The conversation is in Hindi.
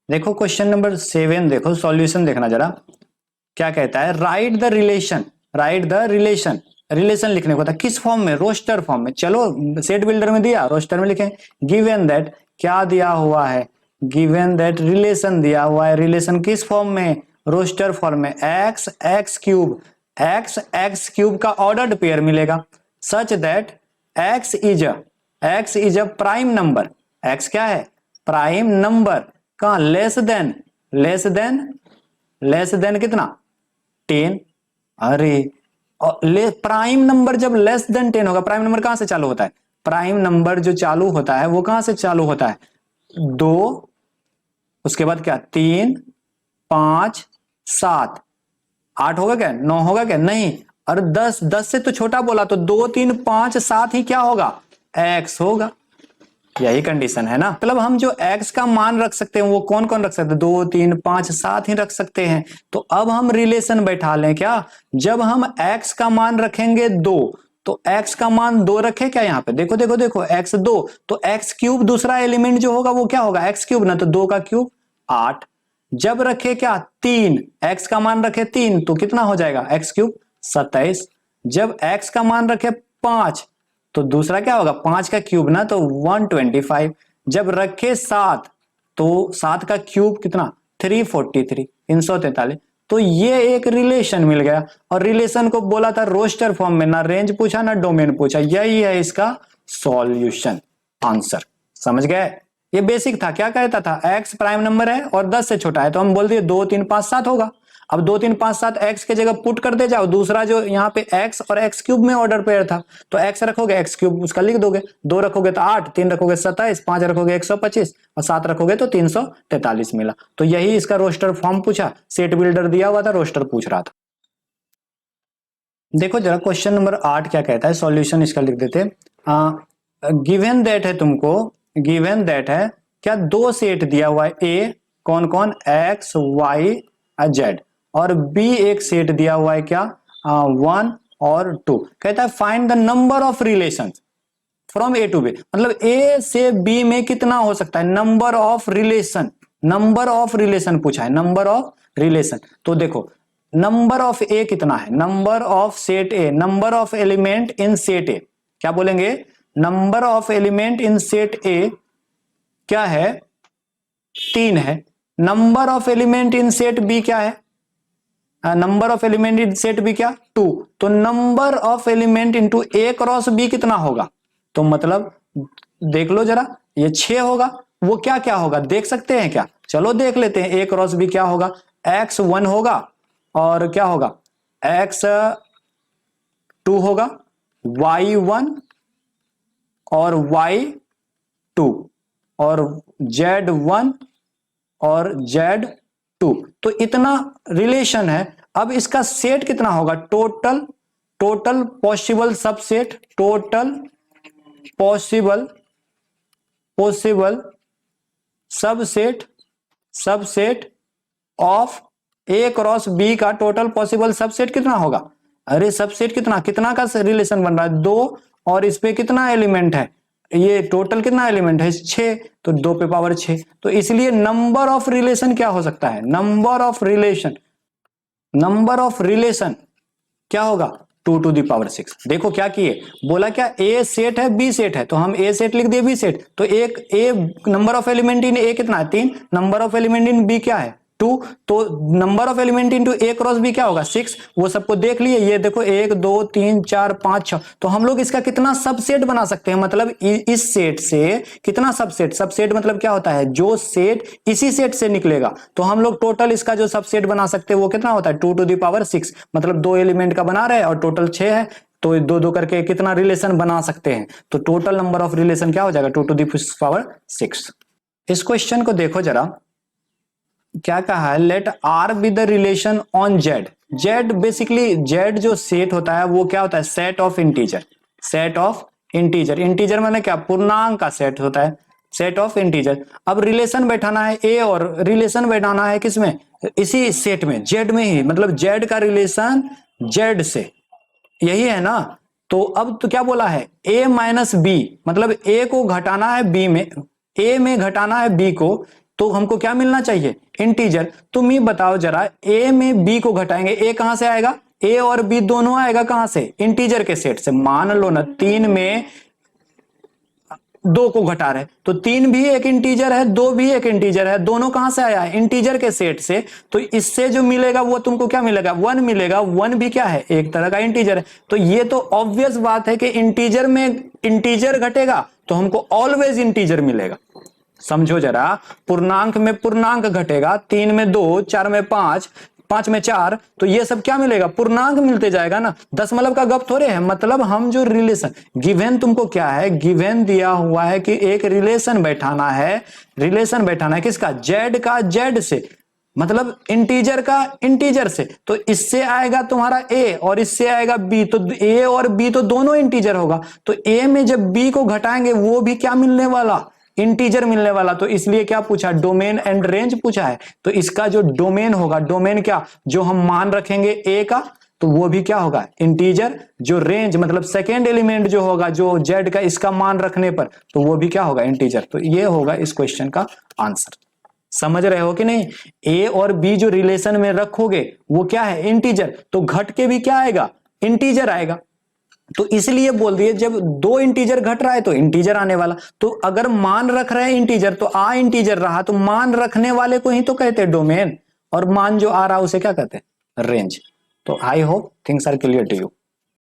देखो क्वेश्चन नंबर 7, देखो सॉल्यूशन देखना जरा क्या कहता है। Right the relation, right the relation, relation लिखने को था किस फॉर्म में, रोस्टर फॉर्म में। चलो सेट बिल्डर में दिया, रोस्टर में लिखें। गिवन दैट, क्या दिया हुआ है, गिवन दैट रिलेशन दिया हुआ है। रिलेशन किस फॉर्म में, रोस्टर फॉर्म में। X x cube, x x cube का ऑर्डर्ड पेयर मिलेगा such that x is a prime number. X क्या है, प्राइम नंबर। कहां, लेस देन, लेस देन कितना, 10। अरे प्राइम नंबर जब लेस देन 10 होगा, प्राइम नंबर कहां से चालू होता है, प्राइम नंबर जो चालू होता है वो कहां से चालू होता है, 2, उसके बाद क्या 3, 5, 7, 8 होगा क्या, 9 होगा क्या, नहीं। और 10, 10 से तो छोटा बोला, तो 2, 3, 5, 7 ही क्या होगा, एक्स होगा। यही कंडीशन है ना। मतलब हम जो x का मान रख सकते हैं वो कौन कौन रख सकते हैं, 2, 3, 5, 7 ही रख सकते हैं। तो अब हम रिलेशन बैठा लें क्या, जब हम x का मान रखेंगे 2, तो x का मान 2 रखे क्या, यहाँ पे देखो देखो देखो x 2, तो x क्यूब दूसरा एलिमेंट जो होगा वो क्या होगा, x क्यूब ना, तो 2 का क्यूब 8। जब रखे क्या 3, x का मान रखे 3, तो कितना हो जाएगा x क्यूब 27। जब x का मान रखे 5, तो दूसरा क्या होगा 5 का क्यूब ना, तो 125। जब रखे 7, तो 7 का क्यूब कितना 343, 343। तो ये एक रिलेशन मिल गया, और रिलेशन को बोला था रोस्टर फॉर्म में, ना रेंज पूछा ना डोमेन पूछा। यही है इसका सॉल्यूशन, आंसर। समझ गए, ये बेसिक था। क्या कहता था, एक्स प्राइम नंबर है और 10 से छोटा है, तो हम बोल दिए 2, 3, 5, 7 होगा। अब 2, 3, 5, 7 एक्स के जगह पुट कर दे जाओ, दूसरा जो यहाँ पे एक्स और एक्स क्यूब में ऑर्डर पेयर था, तो एक्स रखोगे एक्स क्यूब उसका लिख दोगे, 2 रखोगे तो 8, 3 रखोगे 27, 5 रखोगे 125, और 7 रखोगे तो 343 मिला। तो यही इसका रोस्टर फॉर्म पूछा, सेट बिल्डर दिया हुआ था, रोस्टर पूछ रहा था। देखो जरा क्वेश्चन नंबर 8 क्या कहता है, सॉल्यूशन इसका लिख देते। गिवन दैट है तुमको, गिवन दैट है क्या, 2 सेट दिया हुआ है, ए कौन कौन, एक्स वाई जेड, और बी एक सेट दिया हुआ है क्या, 1 और 2। कहता है find the number of relation from A to B, मतलब ए से बी में कितना हो सकता है, number of relation, number of relation पूछा है, नंबर ऑफ रिलेशन। तो देखो नंबर ऑफ ए कितना है, number of set A, number of element in set A, क्या बोलेंगे, number of element in set A क्या है, 3 है। Number of element in set B क्या है, number of element in set B क्या 2। तो number of element into A cross B कितना होगा, तो मतलब देख लो जरा, ये 6 होगा। वो क्या क्या होगा देख सकते हैं क्या, चलो देख लेते हैं। ए क्रॉस बी क्या होगा, x1 होगा, और क्या होगा x2 होगा, y1 और y2, और z1 और z2। तो इतना रिलेशन है। अब इसका सेट कितना होगा, total, total possible subset, total possible, possible subset, subset of A cross B का टोटल पॉसिबल सबसेट कितना होगा। अरे सबसेट कितना, कितना का रिलेशन बन रहा है, 2, और इस पे कितना एलिमेंट है, ये टोटल कितना एलिमेंट है 6, तो 2 पे पावर 6। तो इसलिए नंबर ऑफ रिलेशन क्या हो सकता है, number of relation, number of relation क्या होगा 2 टू दी पावर 6। देखो क्या किए, बोला क्या ए सेट है बी सेट है, तो हम ए सेट लिख दिए बी सेट। तो एक A number of element in A कितना है 3, number of element in B क्या है 2, तो number of element into A cross B क्या होगा 6। वो सबको देख लिए, ये देखो 1, 2, 3, 4, 5, 6। तो हम लोग इसका कितना सबसेट बना सकते हैं, मतलब इस सेट से कितना सबसेट, सबसेट मतलब क्या होता है, जो सेट इसी सेट से निकलेगा। तो हम लोग टोटल इसका जो सबसेट बना सकते हैं वो कितना होता है 2 टू दी पावर 6, मतलब 2 एलिमेंट का बना रहे हैं और टोटल 6 है, तो 2 2 करके कितना रिलेशन बना सकते हैं। तो टोटल नंबर ऑफ रिलेशन क्या हो जाएगा 2 टू दी पावर 6। इस क्वेश्चन को देखो जरा, क्या कहा है, let R be the relation on Z. Z basically, Z जो सेट होता है वो क्या होता है, set of integer, set of integer. Integer माने क्या, पूर्णांक का सेट होता है, सेट ऑफ इंटीजर। अब रिलेशन बैठाना है ए, और रिलेशन बैठाना है किसमें, इसी सेट में, जेड में ही, मतलब जेड का रिलेशन जेड से, यही है ना। तो अब तो क्या बोला है, a माइनस बी, मतलब a को घटाना है b में, a में घटाना है b को, तो हमको क्या मिलना चाहिए, इंटीजर। तुम ही बताओ जरा, ए में बी को घटाएंगे, ए कहां से आएगा, ए और बी दोनों आएगा कहां से, इंटीजर के सेट से। मान लो ना 3 में 2 को घटा रहे, तो 3 भी एक इंटीजर है, 2 भी एक इंटीजर है, दोनों कहां से आया है, इंटीजर के सेट से। तो इससे जो मिलेगा वो तुमको क्या मिलेगा, 1 मिलेगा। 1 भी क्या है, एक तरह का इंटीजर है। तो ये तो ऑब्वियस बात है कि इंटीजर में इंटीजर घटेगा तो हमको ऑलवेज इंटीजर मिलेगा। समझो जरा, पूर्णांक में पूर्णांक घटेगा, 3 में 2, 4 में 5, 5 में 4, तो ये सब क्या मिलेगा, पूर्णांक मिलते जाएगा ना। दशमलव का गप थोड़े है। मतलब हम जो रिलेशन गिवन, तुमको क्या है, गिवन दिया हुआ है कि एक रिलेशन बैठाना है। रिलेशन बैठाना है किसका, जेड का जेड से, मतलब इंटीजर का इंटीजर से। तो इससे आएगा तुम्हारा ए और इससे आएगा बी, तो ए और बी तो दोनों इंटीजर होगा। तो ए में जब बी को घटाएंगे वो भी क्या मिलने वाला, इंटीजर मिलने वाला। तो इसलिए क्या पूछा, डोमेन एंड रेंज पूछा है। तो इसका जो डोमेन होगा, डोमेन क्या, जो हम मान रखेंगे ए का, तो वो भी क्या होगा, इंटीजर। जो रेंज मतलब सेकेंड एलिमेंट जो होगा, जो जेड का, इसका मान रखने पर, तो वो भी क्या होगा, इंटीजर। तो ये होगा इस क्वेश्चन का आंसर। समझ रहे हो कि नहीं। ए और बी जो रिलेशन में रखोगे वो क्या है, इंटीजर। तो घट के भी क्या आएगा, इंटीजर आएगा। तो इसलिए बोल दिए जब 2 इंटीजर घट रहा है तो इंटीजर आने वाला। तो अगर मान रख रहे हैं इंटीजर तो आ इंटीजर रहा, तो मान रखने वाले को ही तो कहते हैं डोमेन, और मान जो आ रहा है उसे क्या कहते हैं, रेंज। तो I hope things are clear to you.